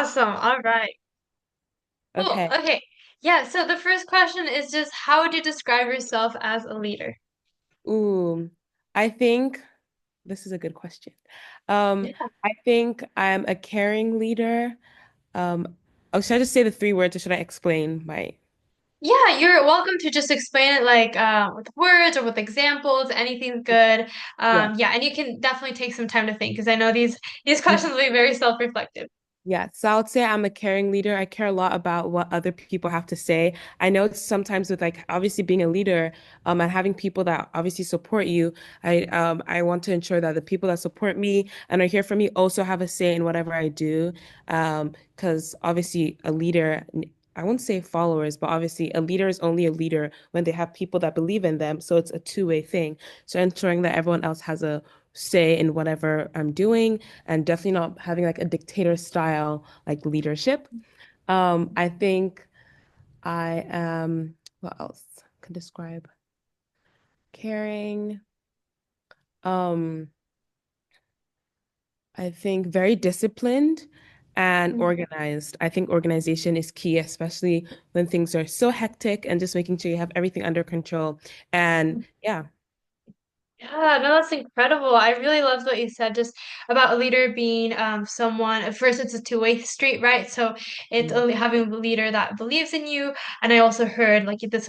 Awesome. All right. Cool. Okay. Okay. Yeah, so the first question is just how would you describe yourself as a leader? Ooh, I think this is a good question. I think I'm a caring leader. Oh, should I just say the three words or should I explain my? Yeah, you're welcome to just explain it like with words or with examples, anything's good. Yeah. Yeah, and you can definitely take some time to think because I know these questions will be very self-reflective. Yeah, so I would say I'm a caring leader. I care a lot about what other people have to say. I know it's sometimes with like obviously being a leader, and having people that obviously support you, I want to ensure that the people that support me and are here for me also have a say in whatever I do. Because obviously a leader, I won't say followers, but obviously a leader is only a leader when they have people that believe in them. So it's a two-way thing. So ensuring that everyone else has a say in whatever I'm doing and definitely not having like a dictator style like leadership. I think I am, what else can describe caring? Um, I think very disciplined and organized. I think organization is key, especially when things are so hectic and just making sure you have everything under control. And yeah. Yeah, no, that's incredible. I really loved what you said just about a leader being someone, at first it's a two-way street, right? So it's having a leader that believes in you. And I also heard like this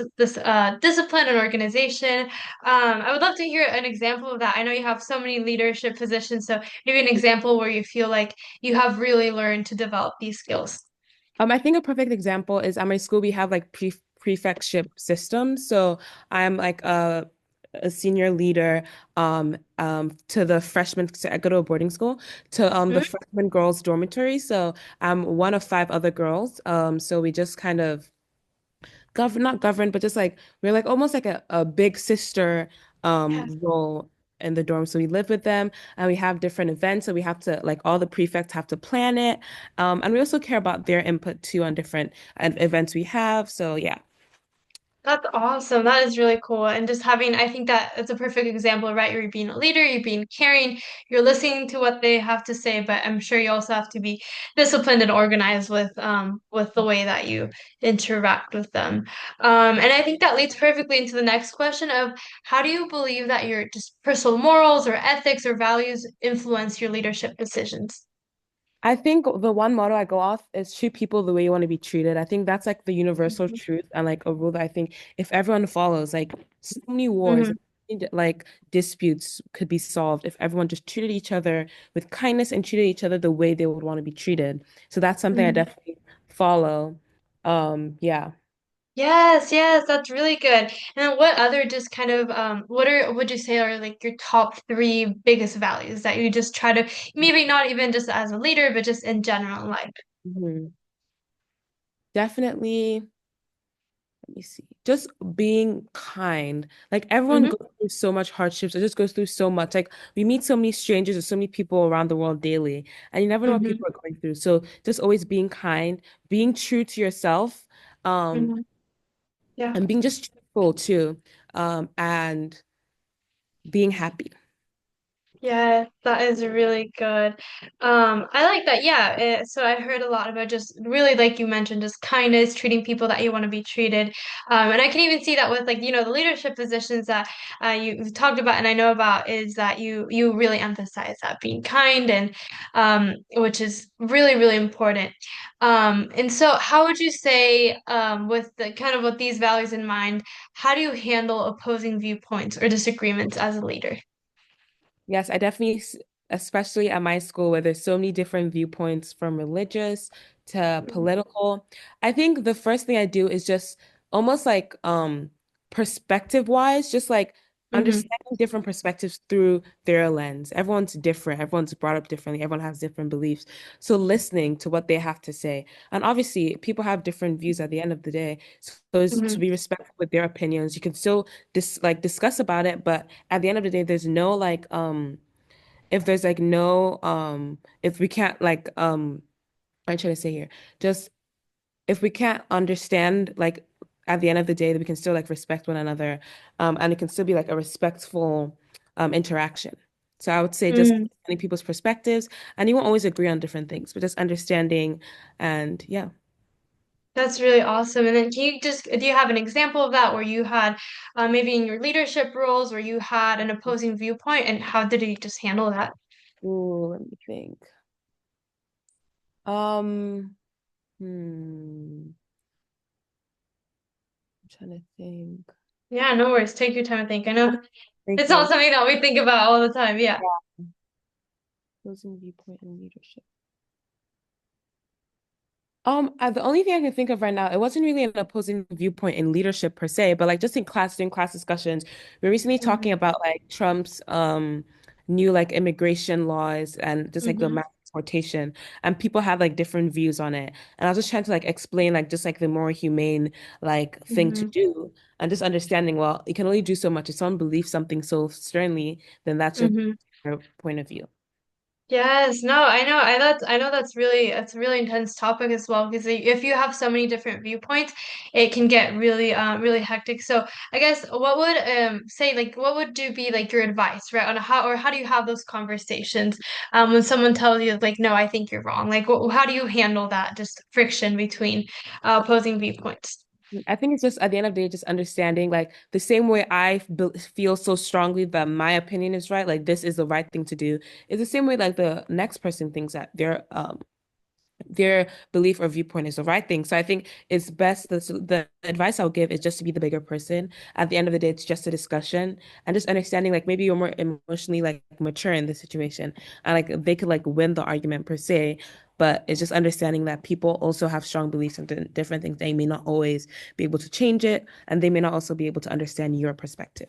discipline and organization. I would love to hear an example of that. I know you have so many leadership positions, so maybe an example where you feel like you have really learned to develop these skills. I think a perfect example is at my school we have like prefectship systems. So I'm like a senior leader to the freshmen. So I go to a boarding school to the Mhm. freshman girls dormitory. So I'm one of five other girls. So we just kind of not govern, but just like we're like almost like a big sister Yes. role in the dorm. So we live with them and we have different events. So we have to like all the prefects have to plan it. And we also care about their input too on different events we have. So yeah. That's awesome. That is really cool. And just having, I think that it's a perfect example, right? You're being a leader, you're being caring, you're listening to what they have to say, but I'm sure you also have to be disciplined and organized with the way that you interact with them. And I think that leads perfectly into the next question of how do you believe that your just personal morals or ethics or values influence your leadership decisions? I think the one motto I go off is treat people the way you want to be treated. I think that's like the universal truth and like a rule that I think if everyone follows, like so many wars, Hmm. like disputes could be solved if everyone just treated each other with kindness and treated each other the way they would want to be treated. So that's something I definitely follow. Yeah. Yes, yes, that's really good. And then what other just kind of what are would you say are like your top three biggest values that you just try to maybe not even just as a leader, but just in general in life? Mhm. Definitely. Let me see. Just being kind. Like everyone Hmm. goes through so much hardships. It just goes through so much. Like we meet so many strangers or so many people around the world daily, and you never know what Hmm. people are going through. So just always being kind, being true to yourself, um, Hmm. Yeah. and being just truthful too, and being happy. Yeah, that is really good. I like that. Yeah. So I heard a lot about just really, like you mentioned, just kindness, treating people that you want to be treated. And I can even see that with like, the leadership positions that you've talked about and I know about is that you really emphasize that being kind and which is really, really important. And so how would you say, with the kind of with these values in mind, how do you handle opposing viewpoints or disagreements as a leader? Yes, I definitely, especially at my school where there's so many different viewpoints from religious to political. I think the first thing I do is just almost like perspective wise, just like Mm-hmm. understanding different perspectives through their lens. Everyone's different, everyone's brought up differently, everyone has different beliefs. So listening to what they have to say. And obviously, people have different views at the end of the day. So it's to Mm-hmm. be respectful with their opinions. You can still discuss about it, but at the end of the day, there's no like if there's like no if we can't like I'm trying to say here, just if we can't understand like at the end of the day that we can still like respect one another and it can still be like a respectful interaction. So I would say just Mm, understanding people's perspectives, and you won't always agree on different things, but just understanding and yeah. that's really awesome. And then do you have an example of that where you had maybe in your leadership roles where you had an opposing viewpoint and how did you just handle that? Ooh, let me think. Um, I'm trying to think. Yeah, no worries. Take your time and think. I know Thank it's not you. something that we think about all the time. Yeah. Yeah. Opposing viewpoint and leadership. The only thing I can think of right now, it wasn't really an opposing viewpoint in leadership per se, but like just in class, during class discussions, we are recently talking about like Trump's new like immigration laws and just like the Mm-hmm. mass deportation, and people have like different views on it. And I was just trying to like explain like just like the more humane like thing to Mm-hmm. do, and just understanding, well, you can only do so much. If someone believes something so sternly, then that's just Mm-hmm. their point of view. Yes, no, I know. I know that's a really intense topic as well because if you have so many different viewpoints, it can get really really hectic. So I guess what would say like what would do be like your advice, right, on how do you have those conversations when someone tells you like no, I think you're wrong. Like how do you handle that just friction between opposing viewpoints? I think it's just at the end of the day, just understanding like the same way feel so strongly that my opinion is right, like this is the right thing to do, is the same way like the next person thinks that their belief or viewpoint is the right thing. So I think it's best the advice I'll give is just to be the bigger person. At the end of the day, it's just a discussion and just understanding like maybe you're more emotionally like mature in this situation and like they could like win the argument per se. But it's just understanding that people also have strong beliefs in different things. They may not always be able to change it, and they may not also be able to understand your perspective.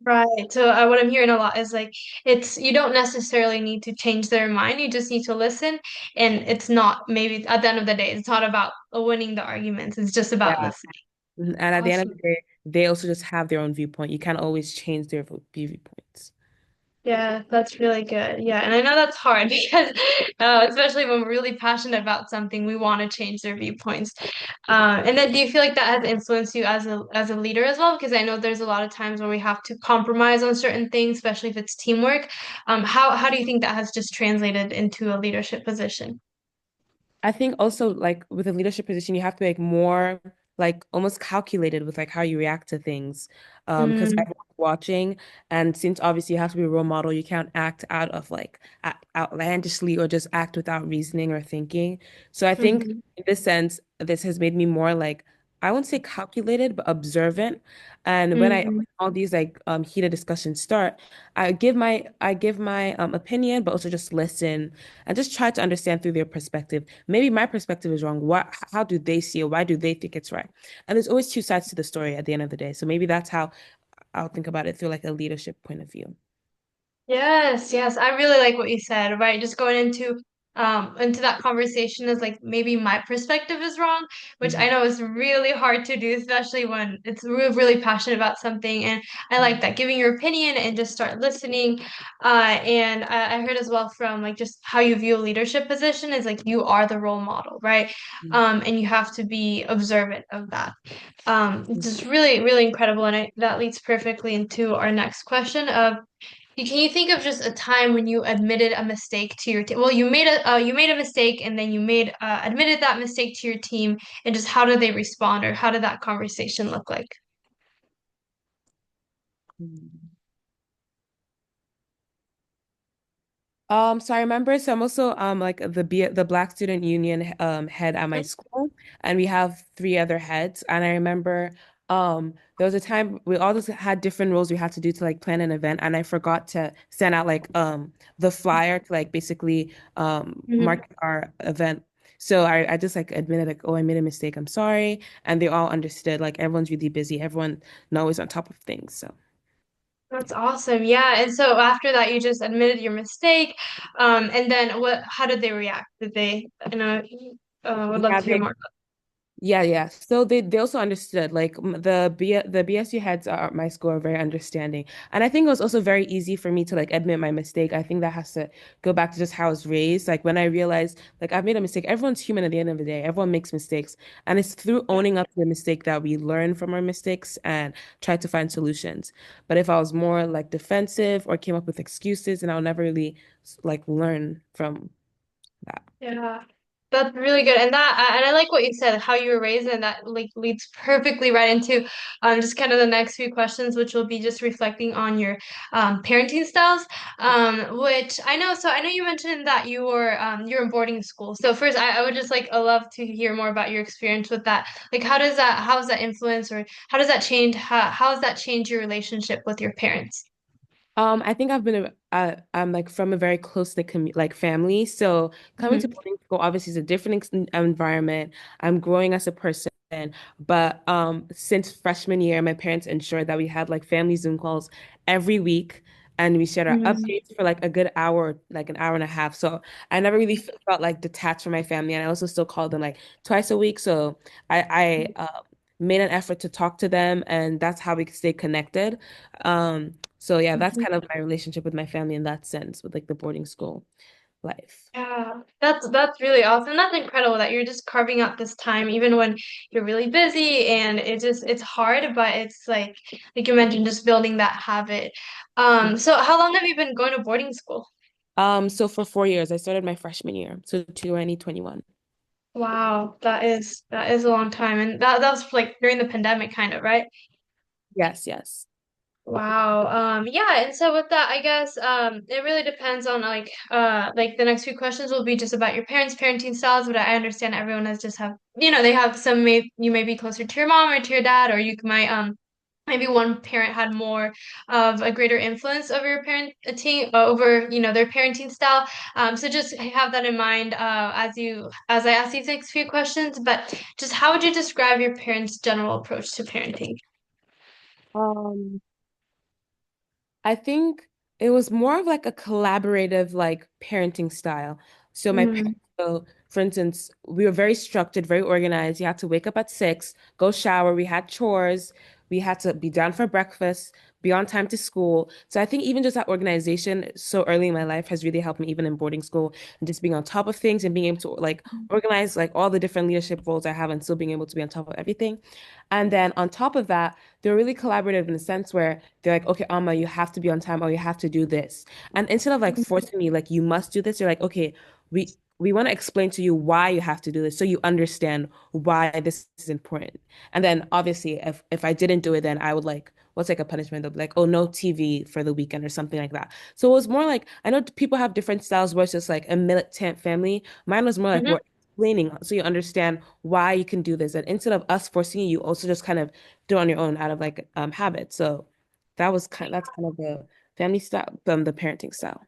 Right. So what I'm hearing a lot is like it's you don't necessarily need to change their mind. You just need to listen. And it's not maybe at the end of the day, it's not about winning the arguments. It's just about Yeah. listening. And at the end of Awesome. the day, they also just have their own viewpoint. You can't always change their viewpoints. Yeah, that's really good. Yeah, and I know that's hard because, especially when we're really passionate about something, we want to change their viewpoints. And then, do you feel like that has influenced you as a leader as well? Because I know there's a lot of times where we have to compromise on certain things, especially if it's teamwork. How do you think that has just translated into a leadership position? I think also like with a leadership position, you have to make more like almost calculated with like how you react to things. Because Mm, everyone's watching, and since obviously you have to be a role model, you can't act out of like outlandishly or just act without reasoning or thinking. So I think hmm in this sense, this has made me more like I won't say calculated, but observant. And when hmm all these like heated discussions start, I give my opinion, but also just listen and just try to understand through their perspective. Maybe my perspective is wrong. How do they see it? Why do they think it's right? And there's always two sides to the story at the end of the day. So maybe that's how I'll think about it through like a leadership point of view. Yes, yes. I really like what you said, right? Just going into that conversation is like maybe my perspective is wrong, which I Mhm. know is really hard to do, especially when it's really passionate about something. And I like that, giving your opinion and just start listening. And I heard as well from like just how you view a leadership position is like you are the role model, right? And you have to be observant of that. It's just really incredible, and that leads perfectly into our next question of can you think of just a time when you admitted a mistake to your team? Well, you made a mistake and then you made admitted that mistake to your team, and just how did they respond, or how did that conversation look like? Mhm. So I remember, so I'm also like the Black Student Union head at my school, and we have three other heads. And I remember there was a time we all just had different roles we had to do to like plan an event, and I forgot to send out like the flyer to like basically Mhm. market our event. So I just like admitted like, oh, I made a mistake, I'm sorry. And they all understood, like everyone's really busy, everyone not always on top of things. So That's awesome. Yeah. And so after that, you just admitted your mistake. And then how did they react? Did they, would love yeah, to hear more. Yeah, yeah. So they also understood like the BSU heads at my school are very understanding. And I think it was also very easy for me to like admit my mistake. I think that has to go back to just how I was raised. Like when I realized like I've made a mistake, everyone's human at the end of the day. Everyone makes mistakes. And it's through owning up to the mistake that we learn from our mistakes and try to find solutions. But if I was more like defensive or came up with excuses, and I'll never really like learn from that. Yeah, that's really good. And I like what you said, how you were raised, and that like leads perfectly right into just kind of the next few questions, which will be just reflecting on your parenting styles. Which I know, so I know you mentioned that you were in boarding school. So first I would just like love to hear more about your experience with that. Like how does that influence or how does that change how has that changed your relationship with your parents? I think I'm like from a very close-knit commu like family. So coming to Hmm. boarding school obviously is a different environment. I'm growing as a person, but since freshman year, my parents ensured that we had like family Zoom calls every week, and we shared our Hmm. updates for like a good hour, like an hour and a half. So I never really felt like detached from my family, and I also still called them like twice a week. So I made an effort to talk to them, and that's how we could stay connected. So yeah, that's kind of my relationship with my family in that sense, with like the boarding school life. Yeah, that's really awesome. That's incredible that you're just carving out this time even when you're really busy and it's hard, but it's like you mentioned, just building that habit. So how long have you been going to boarding school? So for 4 years, I started my freshman year, so 2021. Wow, that is a long time. And that was like during the pandemic kind of, right? Yes, yes. Wow. Yeah, and so with that, I guess it really depends on like the next few questions will be just about your parents' parenting styles, but I understand everyone has just have they have some you may be closer to your mom or to your dad, or you might maybe one parent had more of a greater influence over your parenting over their parenting style. So just have that in mind as I ask these next few questions, but just how would you describe your parents' general approach to parenting? Um, I think it was more of like a collaborative like parenting style. So my Mm-hmm. parents, so for instance, we were very structured, very organized. You had to wake up at 6, go shower. We had chores. We had to be down for breakfast, be on time to school. So I think even just that organization so early in my life has really helped me even in boarding school and just being on top of things and being able to like organize like all the different leadership roles I have and still being able to be on top of everything. And then on top of that, they're really collaborative in the sense where they're like, okay, Alma, you have to be on time or you have to do this. And instead of like forcing me, like, you must do this, you're like, okay, we want to explain to you why you have to do this so you understand why this is important. And then obviously if I didn't do it, then I would like, what's like a punishment? They'll be like, oh, no TV for the weekend or something like that. So it was more like, I know people have different styles where it's just like a militant family. Mine was more like we're explaining so you understand why you can do this. And instead of us forcing you, you also just kind of do it on your own out of like habit. So that's kind of the family style, the parenting style.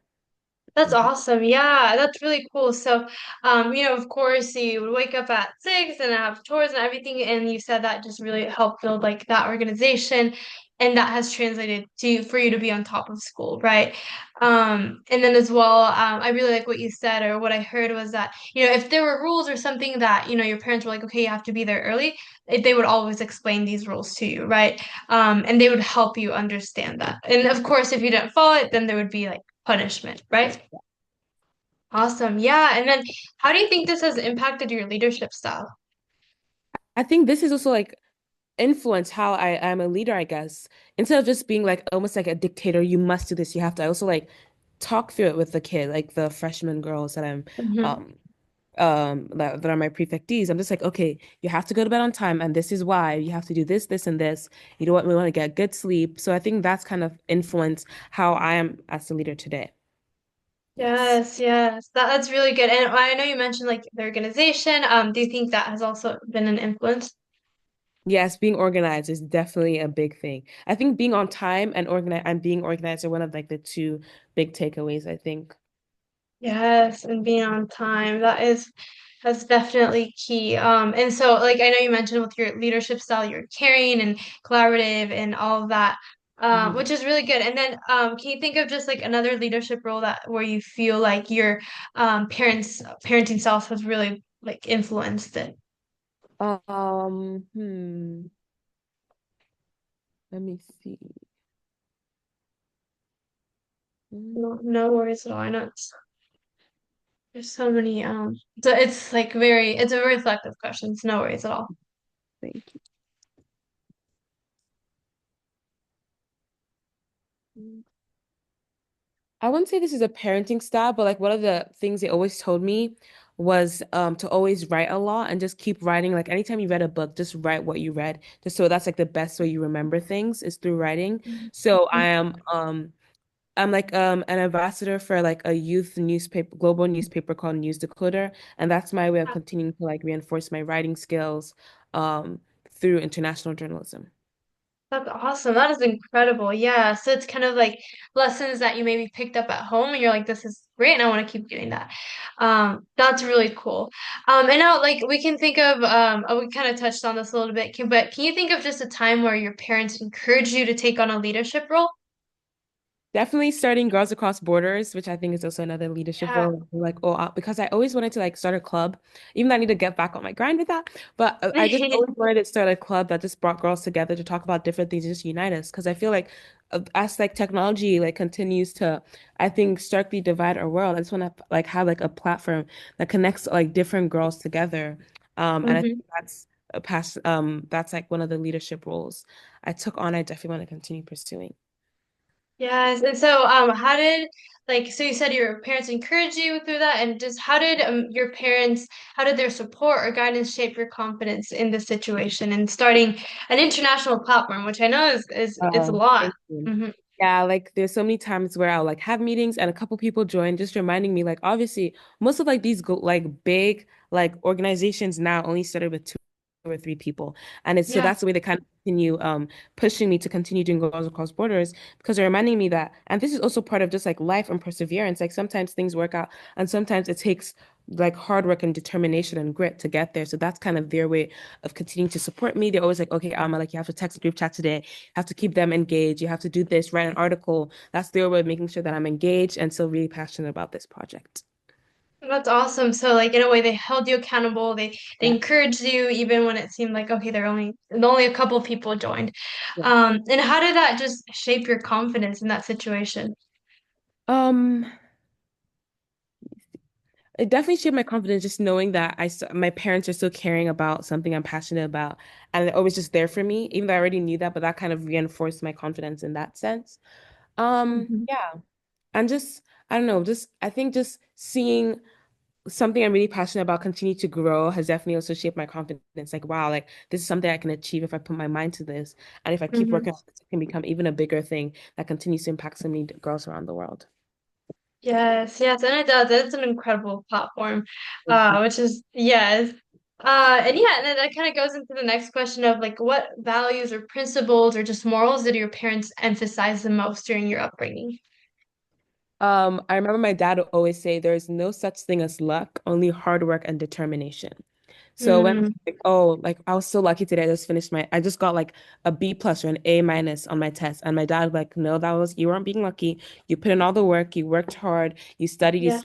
That's awesome. Yeah, that's really cool. So, of course, you would wake up at 6 and have chores and everything, and you said that just really helped build like that organization, and that has translated to for you to be on top of school, right? And then as well, I really like what you said, or what I heard was that, if there were rules or something that, your parents were like, okay, you have to be there early, they would always explain these rules to you, right? And they would help you understand that. And of course, if you didn't follow it, then there would be like punishment, right? Awesome. Yeah. And then how do you think this has impacted your leadership style? I think this is also like influence how I am a leader, I guess. Instead of just being like almost like a dictator, you must do this, you have to. I also like talk through it with the kid, like the freshman girls that I'm Hmm. um that are my prefectees. I'm just like, okay, you have to go to bed on time, and this is why. You have to do this, this, and this. You know what? We want to get good sleep. So I think that's kind of influenced how I am as a leader today. Yes. Yes, yes. That's really good. And I know you mentioned like the organization. Do you think that has also been an influence? Yes, being organized is definitely a big thing. I think being on time and being organized are one of like the two big takeaways, I think. Yes, and being on time. That's definitely key. And so like I know you mentioned with your leadership style, you're caring and collaborative and all of that, Mhm. which is really good. And then can you think of just like another leadership role that where you feel like your parents' parenting styles has really like influenced it? Hmm, let me see. Mm, No, no worries at all. I know there's so many so it's like it's a reflective question. It's no worries at all. thank you. I wouldn't say this is a parenting style, but like one of the things they always told me was to always write a lot and just keep writing. Like anytime you read a book, just write what you read. Just so that's like the best way you remember things is through writing. So I'm like an ambassador for like a youth newspaper, global newspaper called News Decoder, and that's my way of continuing to like reinforce my writing skills um through international journalism. That's awesome. That is incredible. Yeah. So it's kind of like lessons that you maybe picked up at home and you're like, this is great and I want to keep doing that. That's really cool. And now like we can think of we kind of touched on this a little bit, but can you think of just a time where your parents encouraged you to take on a leadership role? Definitely starting Girls Across Borders, which I think is also another leadership Yeah. role. Like, oh, because I always wanted to like start a club, even though I need to get back on my grind with that. But I just always wanted to start a club that just brought girls together to talk about different things, just unite us. Because I feel like as like technology like continues to, I think, starkly divide our world, I just want to like have like a platform that connects like different girls together. And I think hmm that's a past that's like one of the leadership roles I took on. I definitely want to continue pursuing. Yes. And so how did like so you said your parents encouraged you through that and just how did your parents how did their support or guidance shape your confidence in this situation and starting an international platform, which I know is a Oh, lot. thank you. hmm Yeah, like there's so many times where I'll like have meetings and a couple people join, just reminding me like obviously most of like these go like big like organizations now only started with two or three people. And it's so Yeah. that's the way they kind of continue pushing me to continue doing Girls Across Borders because they're reminding me that and this is also part of just like life and perseverance. Like sometimes things work out and sometimes it takes like hard work and determination and grit to get there. So that's kind of their way of continuing to support me. They're always like, okay, Alma, like you have to text the group chat today. You have to keep them engaged. You have to do this, write an article. That's their way of making sure that I'm engaged and still really passionate about this project. That's awesome. So like in a way they held you accountable. They Yeah. encouraged you even when it seemed like okay, only a couple of people joined. Yeah. And how did that just shape your confidence in that situation? Um, it definitely shaped my confidence just knowing that my parents are still caring about something I'm passionate about and they're always just there for me, even though I already knew that, but that kind of reinforced my confidence in that sense. Mhm. Yeah. And just I don't know, just I think just seeing something I'm really passionate about continue to grow has definitely also shaped my confidence. Like, wow, like this is something I can achieve if I put my mind to this. And if I keep Mhm. working on this, it can become even a bigger thing that continues to impact so many girls around the world. Yes, yes, and it does. It's an incredible platform, Thank you. which is yes. And yeah, and then that kind of goes into the next question of like what values or principles or just morals did your parents emphasize the most during your upbringing? I remember my dad would always say there's no such thing as luck, only hard work and determination. So when Mm, like, oh, like I was so lucky today, I just got like a B plus or an A minus on my test. And my dad was like, no, you weren't being lucky. You put in all the work, you worked hard, you studied, yeah.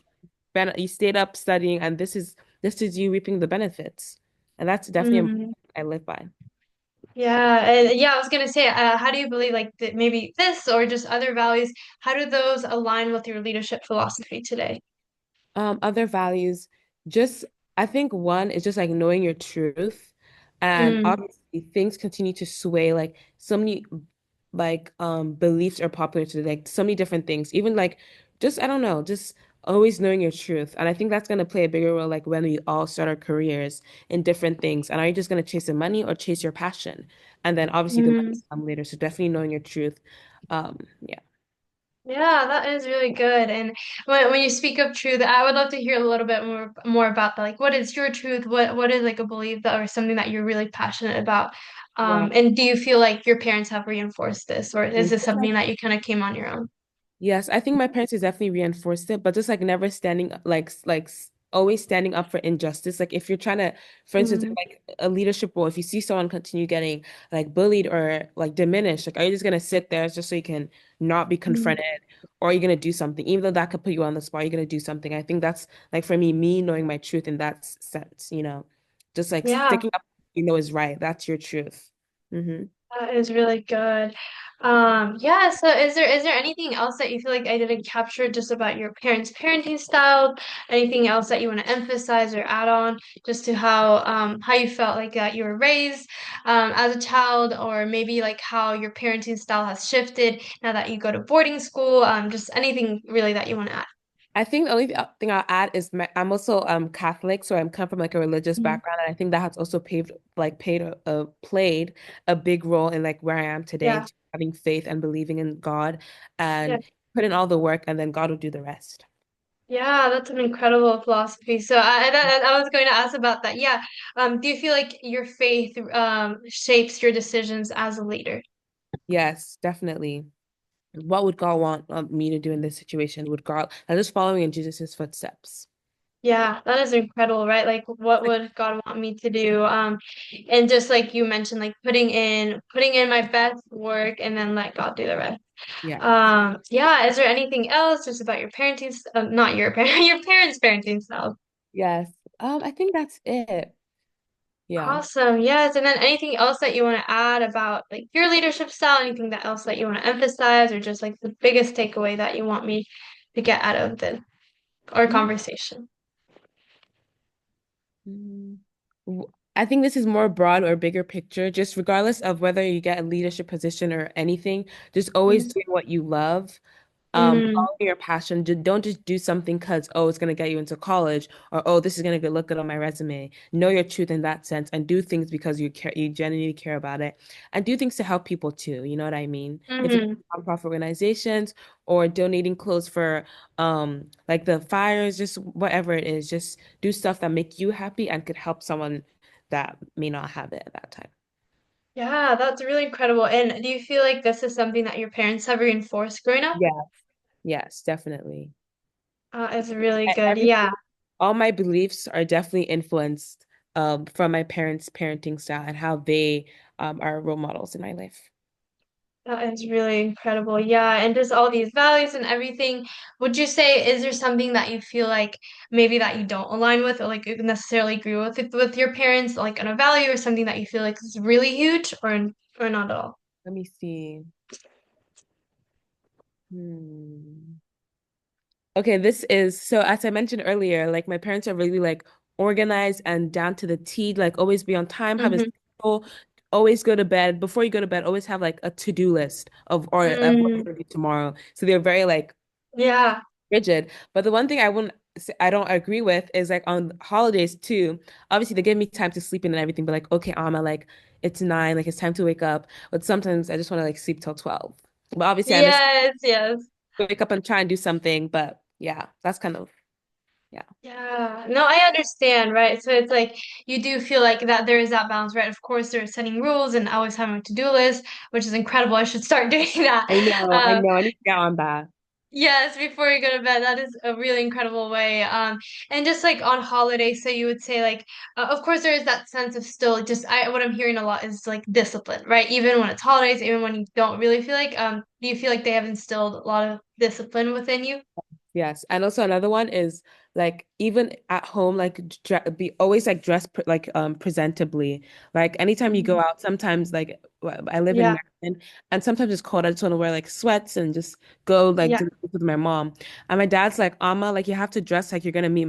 you stayed up studying, and this is you reaping the benefits. And that's definitely a motto Mm, I live by. yeah, and yeah, I was gonna say, how do you believe like that maybe this or just other values, how do those align with your leadership philosophy today? Other values, just I think one is just like knowing your truth. And Mm, obviously things continue to sway like so many like beliefs are popular today, like so many different things. Even like just I don't know, just always knowing your truth. And I think that's gonna play a bigger role like when we all start our careers in different things. And are you just gonna chase the money or chase your passion? And then obviously the money mm. come later. So definitely knowing your truth. Yeah. Yeah, that is really good. And when you speak of truth, I would love to hear a little bit more about that. Like, what is your truth? What is like a belief that or something that you're really passionate about? Yeah. And do you feel like your parents have reinforced this, or is this something that you kind of came on your own? Yes, I think my parents has definitely reinforced it, but just like never standing always standing up for injustice. Like if you're trying to, for instance, Mm, like a leadership role, if you see someone continue getting like bullied or like diminished, like are you just gonna sit there just so you can not be mm, confronted, or are you gonna do something? Even though that could put you on the spot, you're gonna do something. I think that's like for me knowing my truth in that sense, just like yeah. sticking up you know is right. That's your truth. Hmm. That is really good. Yeah, so is there anything else that you feel like I didn't capture just about your parents' parenting style? Anything else that you want to emphasize or add on just to how you felt like that you were raised as a child, or maybe like how your parenting style has shifted now that you go to boarding school? Just anything really that you want to add. I think the only thing I'll add is I'm also Catholic, so I'm come from like a religious Mhm. background, and I think that has also played a big role in like where I am today, Yeah, having faith and believing in God, yeah. and put in all the work, and then God will do the rest. Yeah, that's an incredible philosophy. So I was going to ask about that. Yeah. Do you feel like your faith shapes your decisions as a leader? Yes, definitely. What would God want me to do in this situation? Would God, I'm just following in Jesus's footsteps. Yeah, that is incredible, right? Like what Like, would God want me to do? And just like you mentioned, like putting in my best work and then let God do the rest. yeah, Yeah, is there anything else just about your parenting, not your parent, your parents' parenting style? yes. I think that's it. Yeah. Awesome. Yes. And then anything else that you want to add about like your leadership style, anything that else that you want to emphasize, or just like the biggest takeaway that you want me to get out of the our conversation? Mm. I think this is more broad or bigger picture. Just regardless of whether you get a leadership position or anything, just always Mm-hmm. do what you love. Mm-hmm. Follow your passion. Don't just do something because, oh, it's gonna get you into college, or oh, this is gonna look good on my resume. Know your truth in that sense, and do things because you genuinely care about it, and do things to help people too. You know what I mean? If it's Mm-hmm. nonprofit organizations or donating clothes for like the fires, just whatever it is, just do stuff that make you happy and could help someone that may not have it at that time. Yeah, that's really incredible. And do you feel like this is something that your parents have reinforced growing up? Yeah, yes, definitely. It's really good. Yeah. Everything, all my beliefs are definitely influenced from my parents' parenting style and how they are role models in my life. That is really incredible. Yeah, and just all these values and everything. Would you say, is there something that you feel like maybe that you don't align with or like you necessarily agree with your parents, like on a value or something that you feel like is really huge or not at all? Let me see. Hmm. Okay, this is so as I mentioned earlier, like my parents are really like organized and down to the T, like always be on time, have a Mm-hmm. schedule, always go to bed. Before you go to bed, always have like a to-do list of what Mm, you're gonna do tomorrow. So they're very like yeah, rigid. But the one thing I don't agree with is like on holidays too. Obviously, they give me time to sleep in and everything, but like, okay, Alma, like it's 9, like it's time to wake up. But sometimes I just want to like sleep till 12. But obviously, I understand yes, yes. wake up and try and do something. But yeah, that's kind of yeah. Yeah, no, I understand, right? So it's like you do feel like that there is that balance, right? Of course, they're setting rules and always having a to-do list, which is incredible. I should start doing that. I know, I Um, know. I need to get on that. yes, before you go to bed, that is a really incredible way. And just like on holidays, so you would say like, of course, there is that sense of still just what I'm hearing a lot is like discipline, right? Even when it's holidays, even when you don't really feel like, do you feel like they have instilled a lot of discipline within you? Yes, and also another one is like even at home, like be always like dressed presentably. Like anytime you go Mhm. out, sometimes like I live in Yeah, Maryland, and sometimes it's cold. I just want to wear like sweats and just go like yeah, to with my mom. And my dad's like, Alma, like you have to dress like you're gonna meet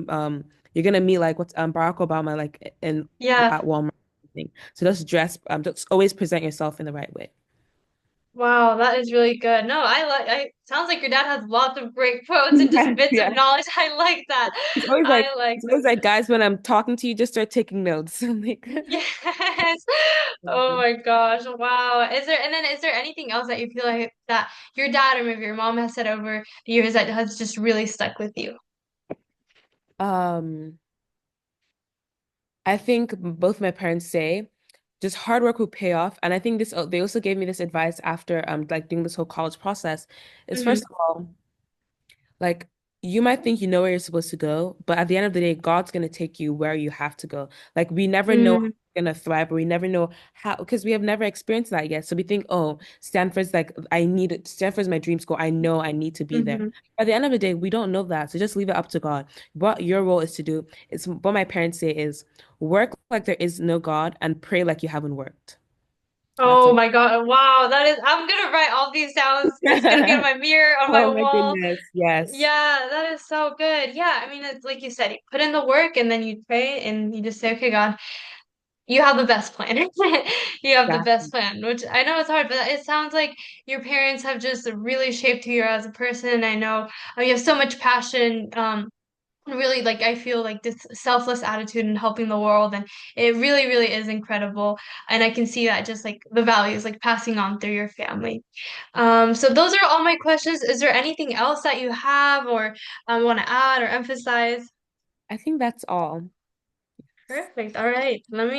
like what's Barack Obama like in yeah. at Walmart. Thing. So just always present yourself in the right way. Wow, that is really good. No, I sounds like your dad has lots of great quotes and just Yes, bits of yeah. knowledge. I like that. I like He's that. always like, guys, when I'm talking to you, just start taking notes. I'm like, Yes. Oh my gosh. Wow. Is there anything else that you feel like that your dad or maybe your mom has said over the years that has just really stuck with you? um, I think both my parents say just hard work will pay off. And I think this they also gave me this advice after like doing this whole college process is Hmm. first of all, like you might think you know where you're supposed to go, but at the end of the day, God's going to take you where you have to go. Like we never know how Mm, we're going to thrive, or we never know how, because we have never experienced that yet. So we think, oh, Stanford's like, I need it. Stanford's my dream school. I know I need to be there. hmm At the end of the day, we don't know that. So just leave it up to God. What your role is to do, it's what my parents say is work like there is no God and pray like you haven't worked. That's Oh what. my God. Wow. I'm gonna write all these down. It's gonna be on my mirror, on my Oh my wall. goodness. Yes. Yeah, that is so good. Yeah, I mean, it's like you said, you put in the work and then you pray and you just say, okay, God, you have the best plan. You have the best Exactly. plan, which I know it's hard, but it sounds like your parents have just really shaped who you are as a person. I know you have so much passion, really like I feel like this selfless attitude in helping the world, and it really, really is incredible. And I can see that just like the values like passing on through your family. So those are all my questions. Is there anything else that you have or want to add or emphasize? I think that's all. Perfect. All right. Let me